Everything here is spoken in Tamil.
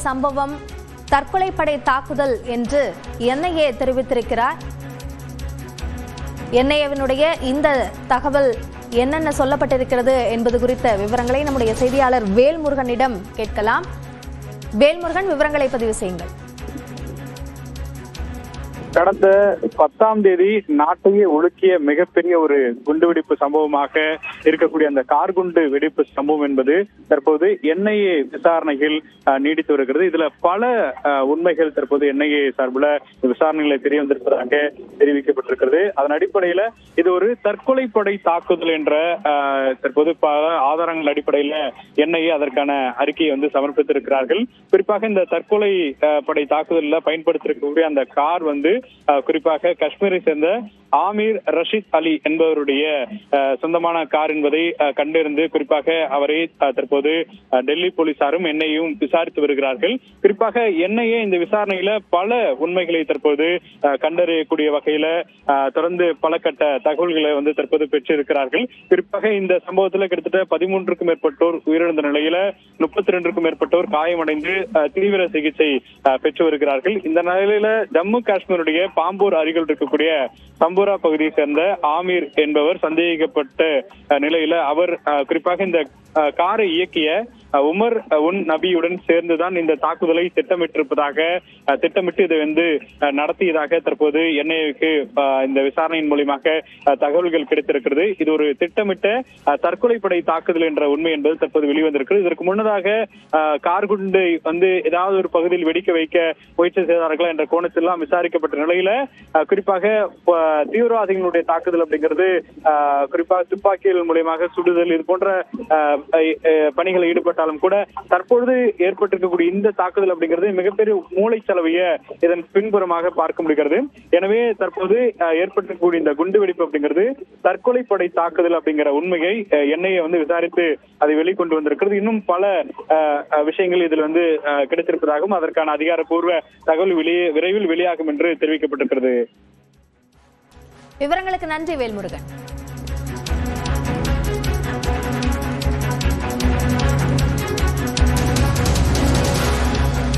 சம்பவம் தற்கொலைப்படை தாக்குதல் என்று என்ஐஏ தெரிவித்திருக்கிறார். என்ஐஏவினுடைய இந்த தகவல் என்னென்ன சொல்லப்பட்டிருக்கிறது என்பது குறித்த விவரங்களை நம்முடைய செய்தியாளர் வேல்முருகனிடம் கேட்கலாம். வேல்முருகன், விவரங்களை பதிவு செய்யுங்கள். கடந்த 10ஆம் தேதி நாட்டையே உலுக்கிய மிகப்பெரிய ஒரு குண்டுவெடிப்பு சம்பவமாக இருக்கக்கூடிய அந்த கார் குண்டு வெடிப்பு சம்பவம் என்பது தற்போது என்ஐஏ விசாரணைகள் நீடித்து வருகிறது. இதுல பல உண்மைகள் தற்போது என்ஐஏ சார்பில் விசாரணைகளை தெரிய வந்திருப்பதாக தெரிவிக்கப்பட்டிருக்கிறது. அதன் அடிப்படையில இது ஒரு தற்கொலைப்படை தாக்குதல் என்ற தற்போது பல ஆதாரங்கள் அடிப்படையில என்ஐஏ அதற்கான அறிக்கையை சமர்ப்பித்திருக்கிறார்கள். குறிப்பாக இந்த தற்கொலை படை தாக்குதலில் பயன்படுத்திருக்கக்கூடிய அந்த கார் குறிப்பாக காஷ்மீரை சேர்ந்த ஆமீர் ரஷீத் அலி என்பவருடைய சொந்தமான கார் என்பதை கண்டறிந்து குறிப்பாக அவரை தற்போது டெல்லி போலீசாரும் என்ஐஏயும் விசாரித்து வருகிறார்கள். குறிப்பாக என்ஐஏ இந்த விசாரணையில பல உண்மைகளை தற்போது கண்டறியக்கூடிய வகையில தொடர்ந்து பல கட்ட தகவல்களை தற்போது பெற்றிருக்கிறார்கள். குறிப்பாக இந்த சம்பவத்தில் கிட்டத்தட்ட 13க்கும் மேற்பட்டோர் உயிரிழந்த நிலையில 32க்கும் மேற்பட்டோர் காயமடைந்து தீவிர சிகிச்சை பெற்று வருகிறார்கள். இந்த நிலையில ஜம்மு காஷ்மீருடைய பாம்பூர் அருகில் இருக்கக்கூடிய சம்பூரா பகுதியை சேர்ந்த ஆமீர் என்பவர் சந்தேகிக்கப்பட்ட நிலையில அவர் குறிப்பாக இந்த காரை இயக்கிய உமர் உன் நபியுடன் சேர்ந்துதான் இந்த தாக்குதலை திட்டமிட்டு இதை நடத்தியதாக தற்போது என்ஐஏக்கு இந்த விசாரணையின் மூலமாக தகவல்கள் கிடைத்திருக்கிறது. இது ஒரு திட்டமிட்ட தற்கொலைப்படை தாக்குதல் என்ற உண்மை என்பது தற்போது வெளிவந்திருக்கிறது. இதற்கு முன்னதாக கார் குண்டை ஏதாவது ஒரு பகுதியில் வெடிக்க வைக்க முயற்சி செய்தார்களா என்ற கோணத்திலாம் விசாரிக்கப்பட்ட நிலையில குறிப்பாக தீவிரவாதிகளுடைய தாக்குதல் அப்படிங்கிறது குறிப்பாக துப்பாக்கிகள் மூலமாக சுடுதல் இது போன்ற பணிகளை ஈடுபட்டாலும் கூட தற்பொழுது ஏற்பட்டிருக்கக்கூடிய இந்த தாக்குதல் அப்படிங்கிறது மிகப்பெரிய மூளைச்சலவைய இதன் பின்புறமாக பார்க்க முடிகிறது. எனவே தற்போது ஏற்பட்டிருக்கக்கூடிய இந்த குண்டுவெடிப்பு அப்படிங்கிறது தற்கொலைப்படை தாக்குதல் அப்படிங்கிற உண்மையை என்ஐஏ விசாரித்து அதை வெளிக்கொண்டு வந்திருக்கிறது. இன்னும் பல விஷயங்கள் இதில் கிடைத்திருப்பதாகவும் அதற்கான அதிகாரப்பூர்வ தகவல் விரைவில் வெளியாகும் என்று தெரிவிக்கப்பட்டிருக்கிறது. விவரங்களுக்கு நன்றி வேல்முருகன்.